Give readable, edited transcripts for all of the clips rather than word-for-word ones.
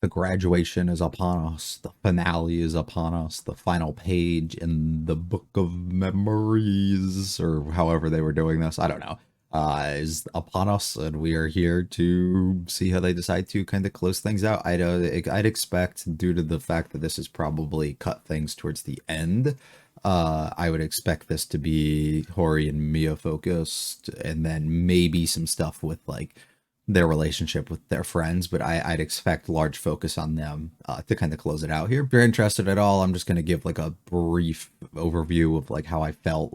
the graduation is upon us. The finale is upon us. The final page in the book of memories, or however they were doing this, I don't know, is upon us, and we are here to see how they decide to kind of close things out. I'd expect, due to the fact that this is probably cut things towards the end, I would expect this to be Hori and Mia focused, and then maybe some stuff with like their relationship with their friends, but I'd expect large focus on them to kind of close it out here. If you're interested at all, I'm just going to give like a brief overview of like how I felt,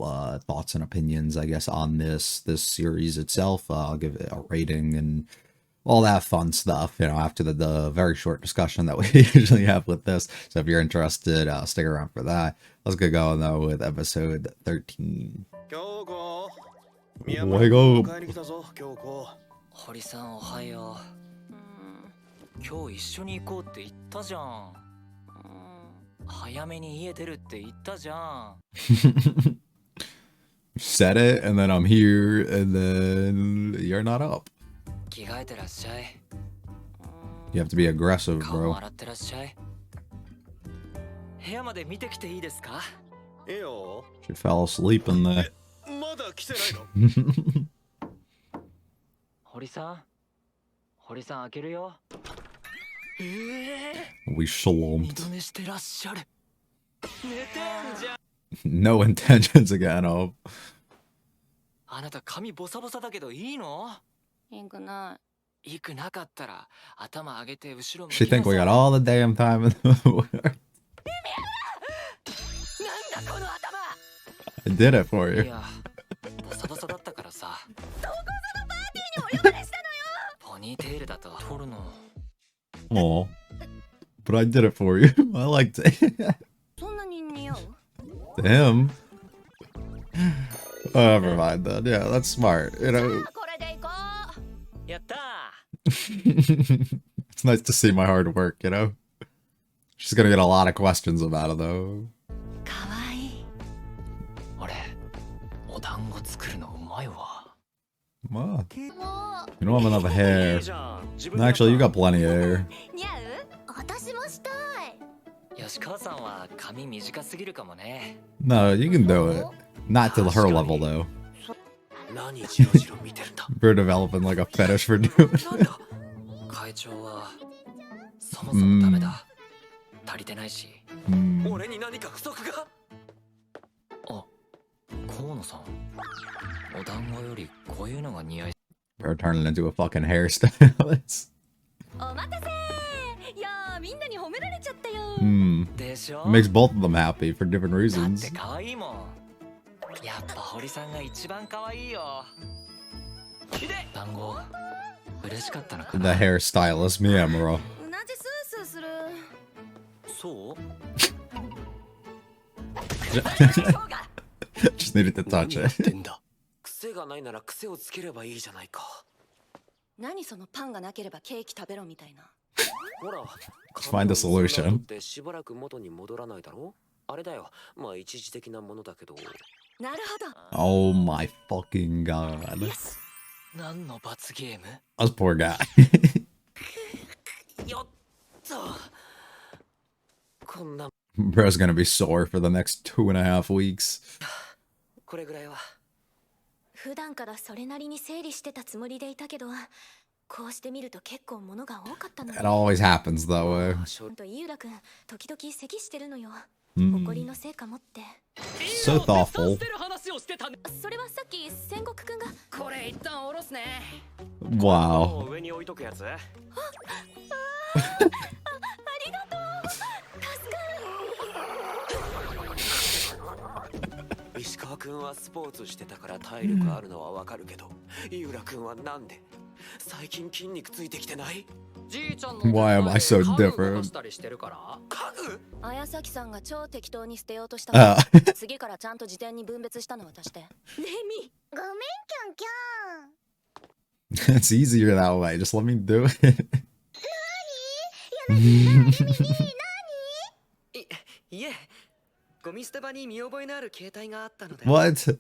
thoughts and opinions, I guess, on this series itself. I'll give it a rating and all that fun stuff, you know, after the very short discussion that we usually have with this. So if you're interested, stick around for that. Let's get going though with episode 13. Wake up. 堀さんおはよう。今日一緒に行こうって言ったじゃん。早めに家出るって言ったじゃん。Said it, and then I'm here, and then you're not up. 着替えてらっしゃい。You have to be aggressive, 顔 bro. 洗ってらっしゃい。部屋まで見てきていいですか？いいよ。 She fell asleep in there. まだ来てないの？堀さん開けるよ。We slumped. 二度寝してらっしゃる。寝てんじゃん。 No intentions again, oh. あなた髪ボサボサだけどいいの？いくない。いくなかったら頭上げて後ろ向 She きな think さい。 we got all the damn time in the world. なんだこの頭。 I did it for い you. や、ボサボサだったからさ。どこぞのパーティーにお呼ばれしたのよ。ポニーテールだと取るの。 Aw. But I did it for you. I liked it. そんなに似合う？ To him. Oh, never mind then. Yeah, that's smart. You know, これで行こう。やったー。 it's nice to see my hard work, you know? She's gonna get a lot of questions about it, though. かわいい。俺、お団子作るのうまいわ。 Wow. もう You don't have enough hair. Actually, you got plenty of hair. 似合う？私もしたい。吉川さんは髪短すぎるかもね。 No, you can do it. Not to her level, though. 何ジロジロ見てるんだ。 We're developing like a fetish for doing it. なんだ。会長はそもそもダメだ。足りてないし。俺に何か不足が。あ、河野さん。お団子よりこういうのが似合い。 We're turning into a fucking hairstylist. お待たせ。いやー、みんなに褒められちゃったよ。でしょ。 Makes both of them happy for different だっ reasons. て可愛いもん。やっぱ堀さんが一番可愛いよ。団子嬉しかったのか The な。 hairstylist, me, bro. 同じスースーする。そう？ Just needed to touch やっ it. てんだ。癖がないなら癖をつければいいじゃないか。何そのパンがなければケーキ食べろみたいな。ほら、 Find a solution. ってしばらく元に戻らないだろ？あれだよ。まあ一時的なものだけど。なるほど。 Oh my fucking god. 何の罰ゲーム？ Us poor guy. よっと。こんな Bro's gonna be sore for the next 2.5 weeks. これぐらいは。普段からそれなりに整理してたつもりでいたけど、こうして見ると結構物が多かったの It always happens that way. と井浦くん、時々咳してるのよ。 Mm. 誇りのせいかもって。 So thoughtful. それはさっき戦国くんが。これ一旦下ろすね。 Wow. 上に置いとくやつ？ありがとう。助かる。石川くんはスポーツしてたから体力あるのはわかるけど、井浦くんはなんで最近筋肉ついてきてない？ Why am I so different? 家具？綾崎さんが超適当に捨てようとしたあの。次からちゃんと辞典に分別したの渡して。ねみ。ごめんキャンキャン。 It's easier that way. Just let me do it. いえ、ゴミ捨て場に見覚えのある携帯があったので。 What?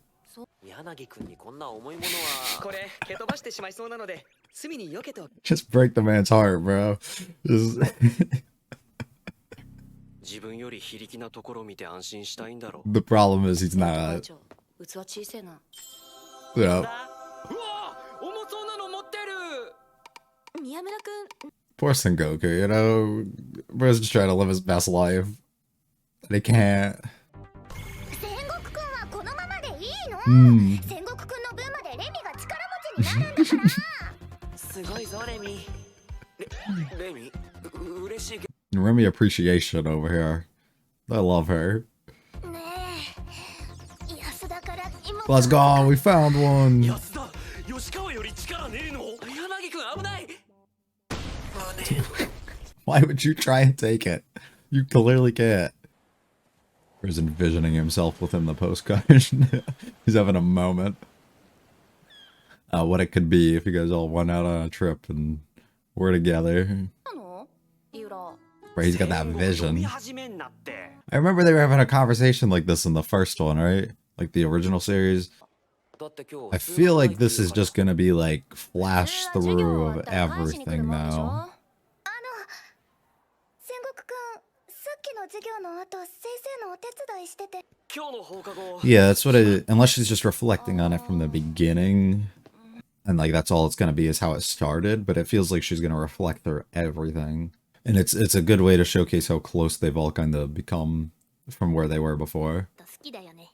柳くんにこんな重いものはこれ蹴飛ばしてしまいそうなので隅に避けておく。 Just break the man's heart, bro. Just- 自分より非力なところを見て安心したいんだろう。 the problem is he's not. 器小せえな。 You know, うわ重そうなの持ってる。宮村くん、 poor Sengoku. You know, bro's just trying to live his best life, and he can't. 戦国くんはこのままでいいの？ Hmm. 戦国くんの分までレミが力持ちになるんだから。すごいぞレミ。レミ、嬉しいけ Remy appreciation over here. I love her. ねえ、安田から妹 Let's go. We found ど。 one. 安田、吉川より力ねえの？柳くん危ない。 Why would you try and take it? You clearly can't. He's envisioning himself within the postcard. He's having a moment. What it could be if you guys all went out on a trip and were together. なの？ユラ。 Where he's got that 読み vision. 始めんなって。 I remember they were having a conversation like this in the first one, right? Like the original series. だって今日 I feel like this is just gonna be like flash through of everything now. 戦国くん、さっきの授業の後、先生のお手伝いしてて。今日の放課後。 Yeah, that's what it. Unless she's just reflecting on it from the beginning, and like that's all it's gonna be is how it started. But it feels like she's gonna reflect through everything, and it's a good way to showcase how close they've all kind of become from where they were before. 好きだよね。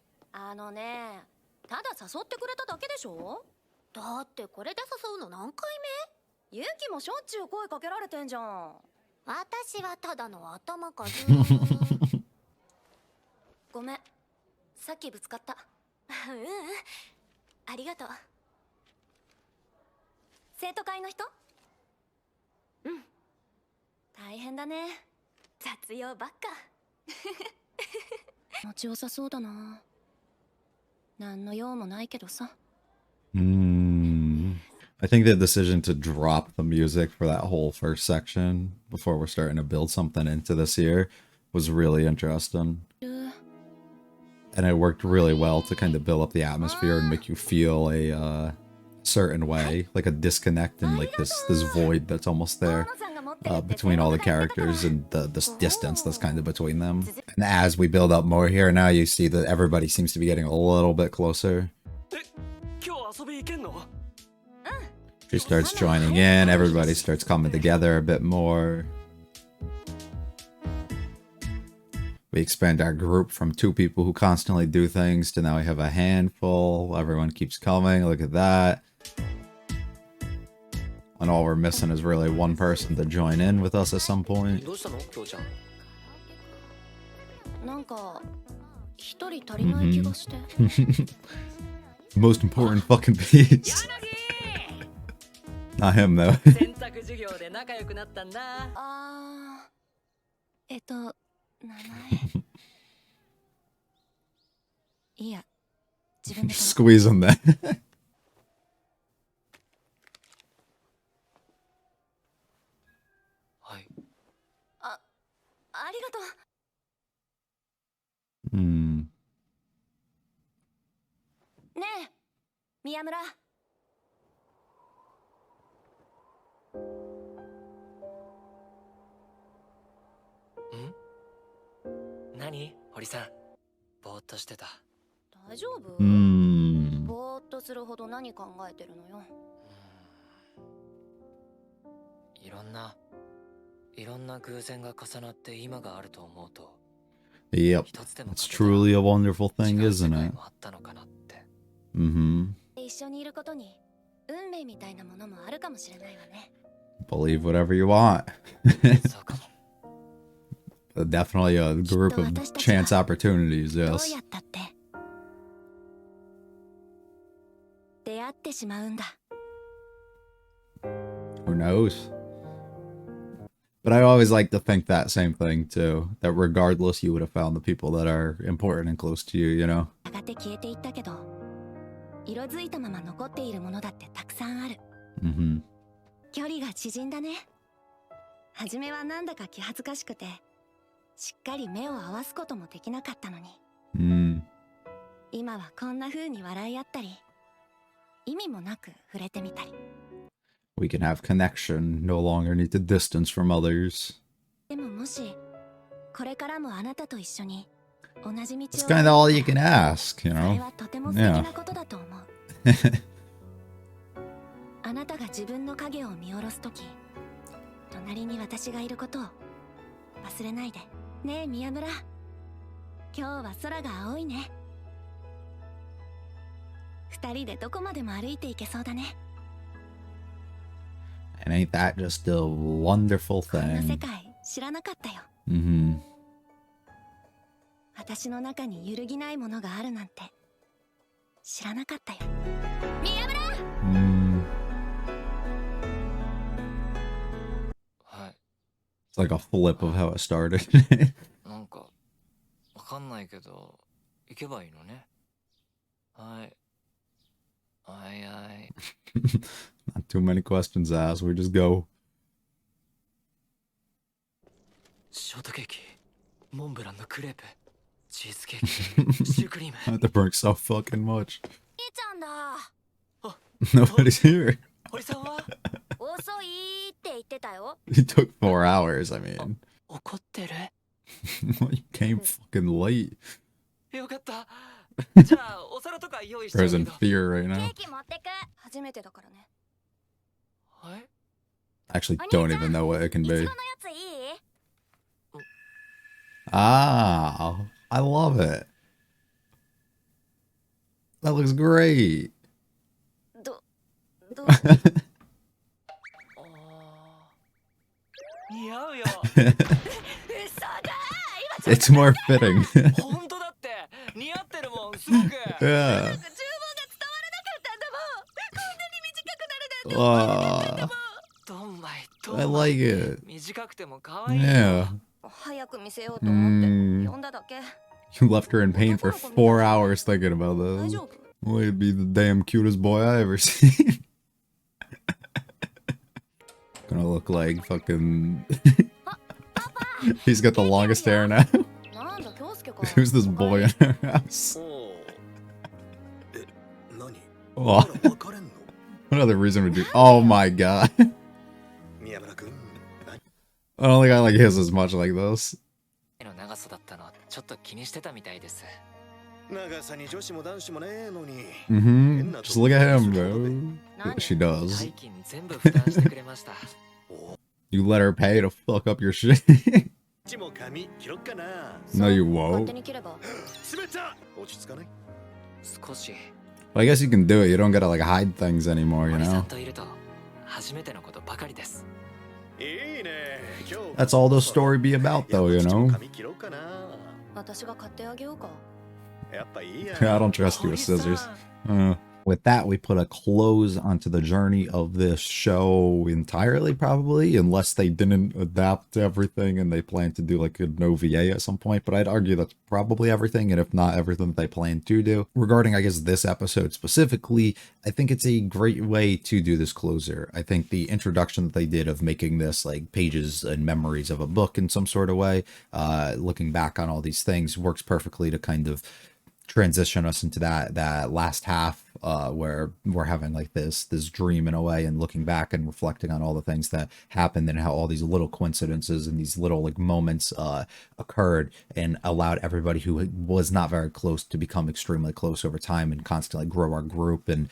ね、ただ誘ってくれただけでしょ？だってこれで誘うの何回目？ユキもしょっちゅう声かけられてんじゃん。私はただの頭数。ごめん、さっきぶつかった。ううん、ありがとう。生徒会の人？うん。大変だね。雑用ばっか。気持ちよさそうだな。何の用もないけどさ。I think the decision to drop the music for that whole first section before we're starting to build something into this here was really interesting. And it worked really well to kind of build up the atmosphere and make you feel a certain way, like a disconnect and like this void that's almost there between all the characters and this distance that's kind of between them. And as we build up more here now, you see that everybody seems to be getting a little bit closer. 今日遊び行けんの？ She starts joining in, everybody starts coming together a bit more. We expand our group from 2 people who constantly do things to now we have a handful. Everyone keeps coming, look at that. And all we're missing is really 1 person to join in with us at some point. どうしたの？京ちゃん。なんか一人足りない気がして。Most important fucking piece. Not him though. 選択授業で仲良くなったんだ。名前。いいや、自分で。 Just squeeze him there. はい。ありがとう。 Hmm. ねえ、宮村。何？堀さん。ぼーっとしてた。大丈夫？ Hmm. ぼーっとするほど何考えてるのよ。いろんな偶然が重なって今があると思うと。 Yep. It's truly a wonderful thing, isn't it? Mm-hmm. 一緒にいることに運命みたいなものもあるかもしれないわね。 Believe whatever you want. そうかも。 Definitely a group of chance opportunities, どう yes. やったって出会ってしまうんだ。 Who knows? But I always like to think that same thing too. That regardless, you would have found the people that are important and close to you, you know? やがて消えていったけど、色づいたまま残っているものだってたくさんある。 Mm-hmm. 距離が縮んだね。初めはなんだか気恥ずかしくて、しっかり目を合わすこともできなかったのに。今はこんな風に笑い合ったり、意味もなく触れてみたり。 We can have connection, no longer need to distance from others. でももしこれからもあなたと一緒に同じ道を It's kind of all you can ask, you それ know? はとても素敵 Yeah. なことだと思う。あなたが自分の影を見下ろすとき、隣に私がいることを忘れないで。ねえ宮村、今日は空が青いね。二人でどこまでも歩いていけそうだね。 And ain't that just a wonderful こんな世 thing? 界知らなかったよ。 Mm-hmm. 私の中に揺るぎないものがあるなんて知らなかったよ。宮村、 Mm. はい。 It's like a flip of how it started. なんかわかんないけど行けばいいのね。はい。はいはい。 Not too many questions asked. We just go. ショートケーキ、モンブランのクレープ、チーズケーキ、シュークリー I ム。 have to bring so fucking much. 兄ちゃんだ。 Nobody's here. 堀さんは遅いって言ってたよ。 It took 4 hours. I mean, 怒ってる？ you came fucking late. よかった。じゃあお皿とか用意しちゃう There's け in ど。 fear right ケ now. ーキ持ってく。初めてだからね。はい。 Actually, don't even know what it can いちごの be. やついい？ Ah, I love it. That looks great. どあー似合うよ。嘘だ。 It's more fitting. 本当だって似合ってるもんすごく。 Yeah. 注文が伝わらなかったんだもん。こんなに短くなるなんて思わなかったんだ Aw, ドンマイドン I マイ。 like it. 短くても可愛いよ。 Yeah. 早く見せようと思って呼んだだけ。 You left her in pain for 4 hours thinking about 大 this. 丈夫？ Well, he'd be the damn cutest boy I ever seen. Gonna look like fucking. He's got the longest hair now. なんだ京介か。 Who's this boy in our house? おーえ、何？ Oh, 別れんの？ what other reason would you? Oh my god. 宮村君。 I don't think I like his as much like this. の長さだったのちょっと気にしてたみたいです。長さに女子も男子もねえのに。 Mm-hmm. Just look at him, bro. She does. 代金全部負担してくれました。 You let her pay to fuck up your shit. ちも髪切ろっかな。 No, you 勝 won't. 手に切れば。滑った。落ち着かない。少し Well, I guess you can do it. You don't gotta like hide things anymore, you 森さ know? んといると初めてのことばかりです。いいね。今日 That's all the story be about, though, you know? 髪切ろうかな。私が買ってあげようか。やっぱいいや。 I don't trust you with scissors. With that, we put a close onto the journey of this show entirely, probably, unless they didn't adapt everything and they plan to do like an OVA at some point. But I'd argue that's probably everything, and if not everything that they plan to do. Regarding, I guess, this episode specifically, I think it's a great way to do this closer. I think the introduction that they did of making this like pages and memories of a book in some sort of way, looking back on all these things, works perfectly to kind of transition us into that last half where we're having like this dream in a way, and looking back and reflecting on all the things that happened and how all these little coincidences and these little like moments occurred and allowed everybody who was not very close to become extremely close over time and constantly grow our group and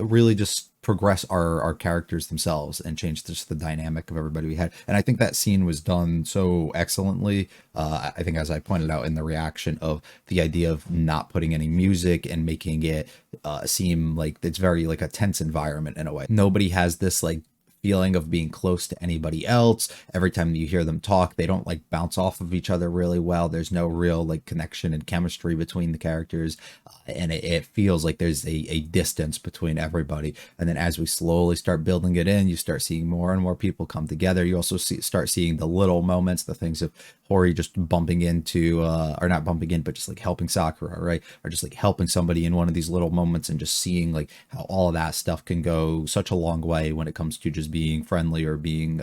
really just progress our characters themselves and change just the dynamic of everybody we had. And I think that scene was done so excellently. I think, as I pointed out in the reaction, of the idea of not putting any music and making it seem like it's very like a tense environment in a way. Nobody has this like feeling of being close to anybody else. Every time you hear them talk, they don't like bounce off of each other really well. There's no real like connection and chemistry between the characters, and it feels like there's a distance between everybody. And then as we slowly start building it in, you start seeing more and more people come together. You also start seeing the little moments, the things of Hori just bumping into, or not bumping in, but just like helping Sakura, right? Or just like helping somebody in one of these little moments and just seeing like how all of that stuff can go such a long way when it comes to just being friendly or being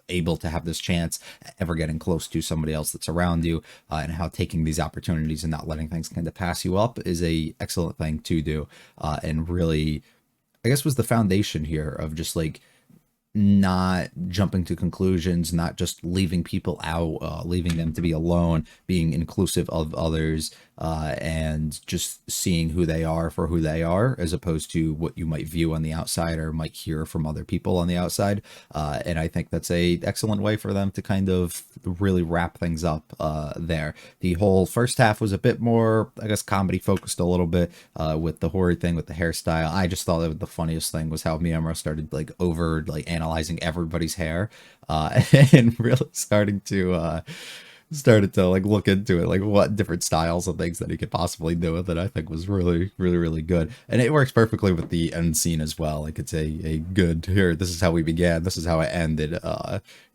able to have this chance at ever getting close to somebody else that's around you, and how taking these opportunities and not letting things kind of pass you up is a excellent thing to do, and really, I guess, was the foundation here of just like not jumping to conclusions, not just leaving people out, leaving them to be alone, being inclusive of others, and just seeing who they are for who they are, as opposed to what you might view on the outside or might hear from other people on the outside. And I think that's a excellent way for them to kind of really wrap things up there. The whole first half was a bit more, I guess, comedy focused a little bit, with the Hori thing, with the hairstyle. I just thought that the funniest thing was how Miyamura started like analyzing everybody's hair, and really started to like look into it, like what different styles and things that he could possibly do with it. I think was really, really, really good. And it works perfectly with the end scene as well. Like it's a good, here, this is how we began, this is how it ended,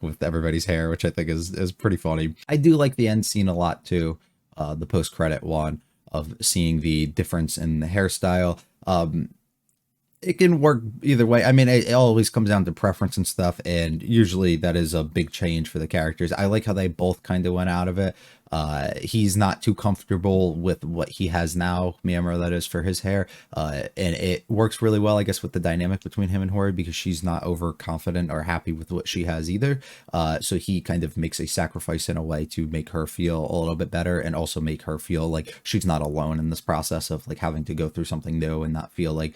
with everybody's hair, which I think is pretty funny. I do like the end scene a lot too, the post-credit one, of seeing the difference in the hairstyle. It can work either way. I mean, it always comes down to preference and stuff, and usually that is a big change for the characters. I like how they both kind of went out of it. He's not too comfortable with what he has now, Miyamura that is, for his hair, and it works really well, I guess, with the dynamic between him and Hori, because she's not overconfident or happy with what she has either. So he kind of makes a sacrifice in a way to make her feel a little bit better, and also make her feel like she's not alone in this process of like having to go through something new, and not feel like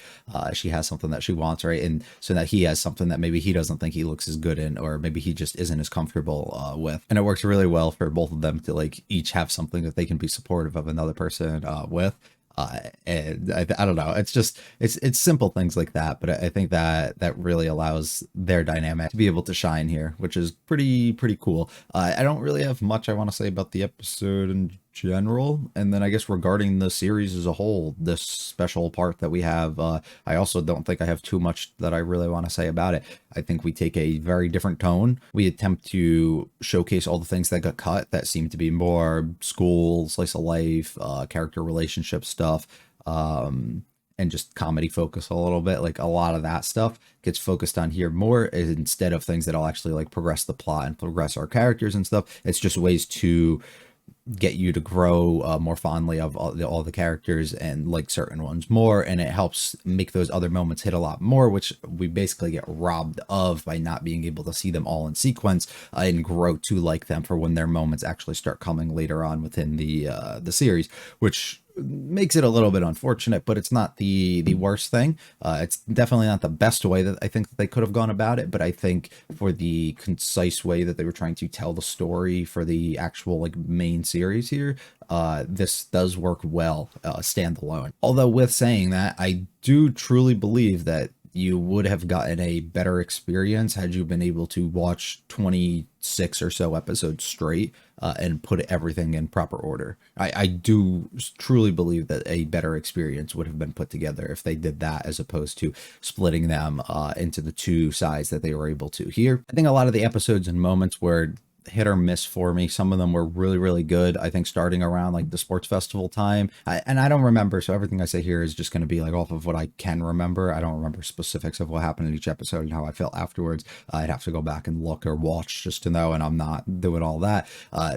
she has something that she wants, right? And so that he has something that maybe he doesn't think he looks as good in, or maybe he just isn't as comfortable with. And it works really well for both of them to like each have something that they can be supportive of another person with. And I don't know, it's just, it's simple things like that, but I think that really allows their dynamic to be able to shine here, which is pretty cool. I don't really have much I want to say about the episode in general, and then I guess regarding the series as a whole, this special part that we have, I also don't think I have too much that I really want to say about it. I think we take a very different tone. We attempt to showcase all the things that got cut that seem to be more school, slice of life, character relationship stuff, and just comedy focus a little bit. Like a lot of that stuff gets focused on here more, instead of things that'll actually like progress the plot and progress our characters and stuff. It's just ways to get you to grow more fondly of all the characters and like certain ones more, and it helps make those other moments hit a lot more, which we basically get robbed of by not being able to see them all in sequence, and grow to like them for when their moments actually start coming later on within the series, which makes it a little bit unfortunate, but it's not the worst thing. It's definitely not the best way that I think that they could have gone about it, but I think for the concise way that they were trying to tell the story for the actual like main series here, this does work well standalone. Although with saying that, I do truly believe that you would have gotten a better experience had you been able to watch 26 or so episodes straight, and put everything in proper order. I do truly believe that a better experience would have been put together if they did that, as opposed to splitting them into the two sides that they were able to here. I think a lot of the episodes and moments were hit or miss for me. Some of them were really good. I think starting around like the sports festival time, and I don't remember, so everything I say here is just going to be like off of what I can remember. I don't remember specifics of what happened in each episode and how I felt afterwards. I'd have to go back and look or watch just to know, and I'm not doing all that.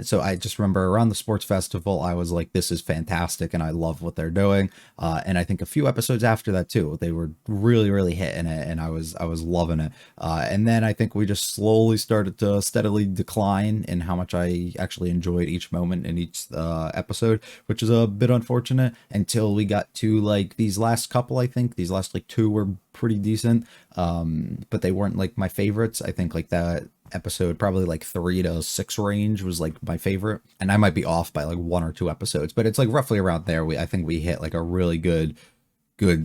So I just remember around the sports festival, I was like, this is fantastic and I love what they're doing. And I think a few episodes after that too, they were really hitting it, and I was loving it. And then I think we just slowly started to steadily decline in how much I actually enjoyed each moment in each episode, which is a bit unfortunate, until we got to like these last couple. I think these last like two were pretty decent, but they weren't like my favorites. I think like that episode, probably like 3 to 6 range, was like my favorite, and I might be off by like 1 or 2 episodes, but it's like roughly around there. I think we hit like a really good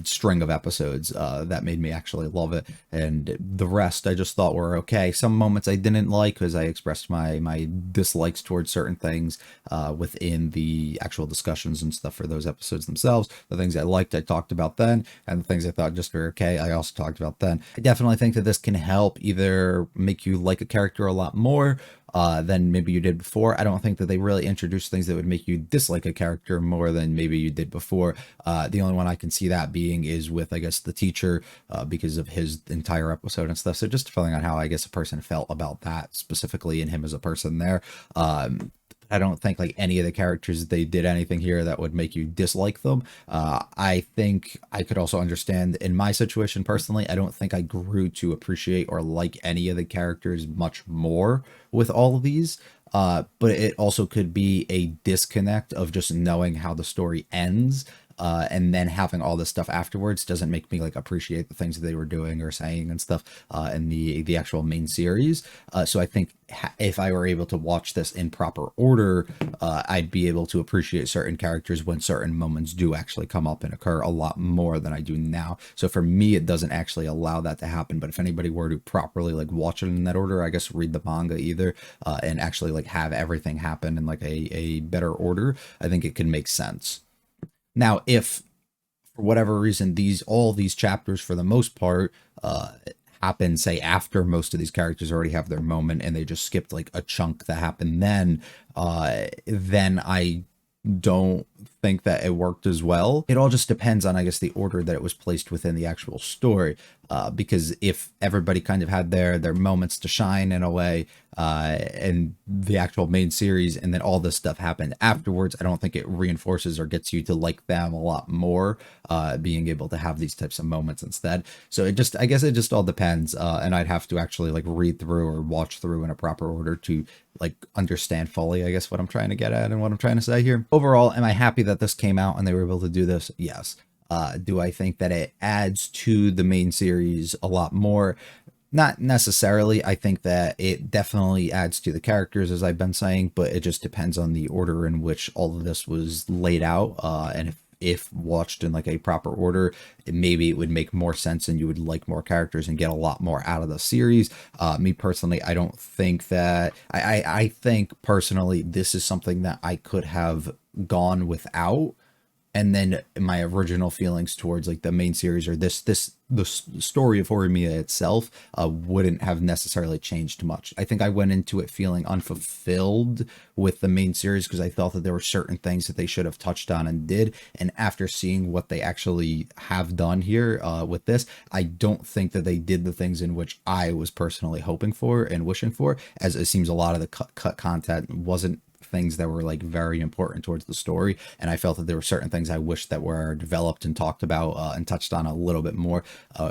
string of episodes that made me actually love it, and the rest I just thought were okay. Some moments I didn't like because I expressed my dislikes towards certain things within the actual discussions and stuff for those episodes themselves. The things I liked, I talked about then, and the things I thought just were okay, I also talked about then. I definitely think that this can help either make you like a character a lot more, than maybe you did before. I don't think that they really introduced things that would make you dislike a character more than maybe you did before. The only one I can see that being is with, I guess, the teacher, because of his entire episode and stuff. So just feeling on how I guess a person felt about that specifically and him as a person there. I don't think like any of the characters they did anything here that would make you dislike them. I think I could also understand in my situation personally, I don't think I grew to appreciate or like any of the characters much more with all of these. But it also could be a disconnect of just knowing how the story ends. And then having all this stuff afterwards doesn't make me like appreciate the things that they were doing or saying and stuff in the actual main series. So I think if I were able to watch this in proper order, I'd be able to appreciate certain characters when certain moments do actually come up and occur a lot more than I do now. So for me, it doesn't actually allow that to happen. But if anybody were to properly like watch it in that order, I guess read the manga either, and actually like have everything happen in like a better order, I think it can make sense. Now, if for whatever reason all these chapters for the most part happen, say, after most of these characters already have their moment and they just skipped like a chunk that happened then I don't think that it worked as well. It all just depends on, I guess, the order that it was placed within the actual story. Because if everybody kind of had their moments to shine in a way, and the actual main series, and then all this stuff happened afterwards, I don't think it reinforces or gets you to like them a lot more, being able to have these types of moments instead. So I guess it just all depends. And I'd have to actually like read through or watch through in a proper order to like understand fully, I guess, what I'm trying to get at and what I'm trying to say here. Overall, am I happy that this came out and they were able to do this? Yes. Do I think that it adds to the main series a lot more? Not necessarily. I think that it definitely adds to the characters, as I've been saying, but it just depends on the order in which all of this was laid out. And if watched in like a proper order, maybe it would make more sense and you would like more characters and get a lot more out of the series. Me personally, I don't think that I think personally this is something that I could have gone without, and then my original feelings towards like the main series or the story of Horimiya itself wouldn't have necessarily changed much. I think I went into it feeling unfulfilled with the main series because I felt that there were certain things that they should have touched on and did. And after seeing what they actually have done here with this, I don't think that they did the things in which I was personally hoping for and wishing for, as it seems a lot of the cut content wasn't things that were like very important towards the story, and I felt that there were certain things I wish that were developed and talked about and touched on a little bit more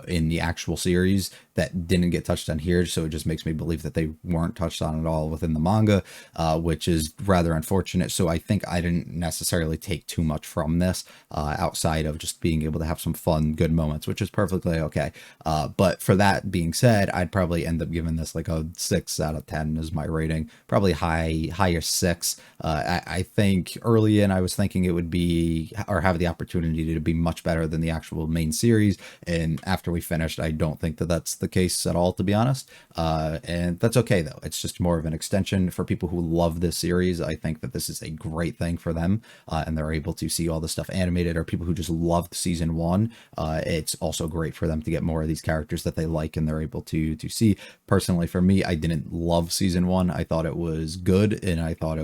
in the actual series that didn't get touched on here. So it just makes me believe that they weren't touched on at all within the manga, which is rather unfortunate. So I think I didn't necessarily take too much from this outside of just being able to have some fun, good moments, which is perfectly okay. But for that being said, I'd probably end up giving this like a 6 out of 10 is my rating, probably higher 6. I think early in I was thinking it would be or have the opportunity to be much better than the actual main series, and after we finished, I don't think that that's the case at all, to be honest. And that's okay though. It's just more of an extension for people who love this series. I think that this is a great thing for them, and they're able to see all the stuff animated, or people who just loved season 1. It's also great for them to get more of these characters that they like and they're able to see. Personally, for me, I didn't love season 1. I thought it was good, and I thought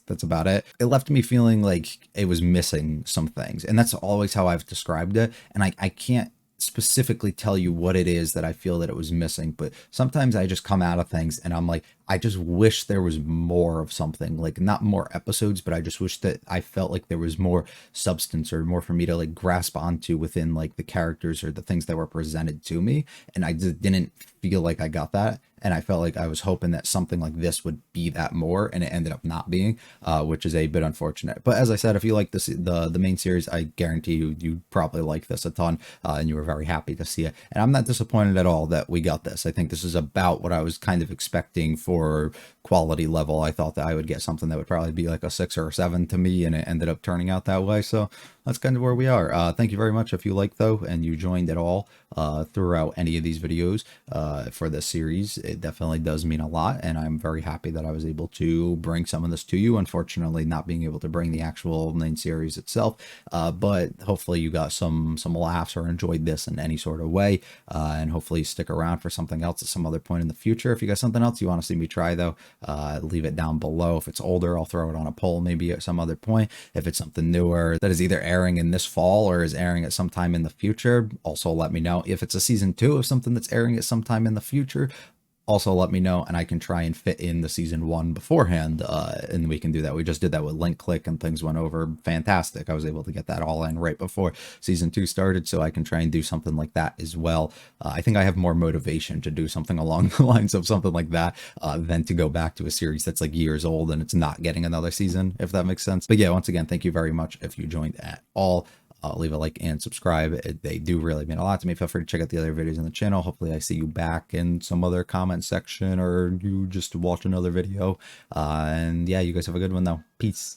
that's about it. It left me feeling like it was missing some things, and that's always how I've described it. And I can't specifically tell you what it is that I feel that it was missing, but sometimes I just come out of things and I'm like, I just wish there was more of something, like not more episodes, but I just wish that I felt like there was more substance or more for me to like grasp onto within like the characters or the things that were presented to me. And I just didn't feel like I got that. And I felt like I was hoping that something like this would be that more, and it ended up not being, which is a bit unfortunate. But as I said, if you like this, the main series, I guarantee you probably like this a ton, and you were very happy to see it. And I'm not disappointed at all that we got this. I think this is about what I was kind of expecting for quality level. I thought that I would get something that would probably be like a 6 or a 7 to me, and it ended up turning out that way. So that's kind of where we are. Thank you very much if you like though, and you joined at all throughout any of these videos for this series. It definitely does mean a lot, and I'm very happy that I was able to bring some of this to you. Unfortunately, not being able to bring the actual main series itself, but hopefully you got some laughs or enjoyed this in any sort of way, and hopefully stick around for something else at some other point in the future. If you got something else you want to see me try though, leave it down below. If it's older, I'll throw it on a poll maybe at some other point. If it's something newer that is either airing in this fall or is airing at some time in the future, also let me know. If it's a season 2 of something that's airing at some time in the future, also let me know, and I can try and fit in the season 1 beforehand, and we can do that. We just did that with Link Click and things went over fantastic. I was able to get that all in right before season 2 started, so I can try and do something like that as well. I think I have more motivation to do something along the lines of something like that than to go back to a series that's like years old and it's not getting another season, if that makes sense. But yeah, once again, thank you very much if you joined at all. Leave a like and subscribe. They do really mean a lot to me. Feel free to check out the other videos on the channel. Hopefully I see you back in some other comment section, or you just watch another video. And yeah, you guys have a good one though. Peace.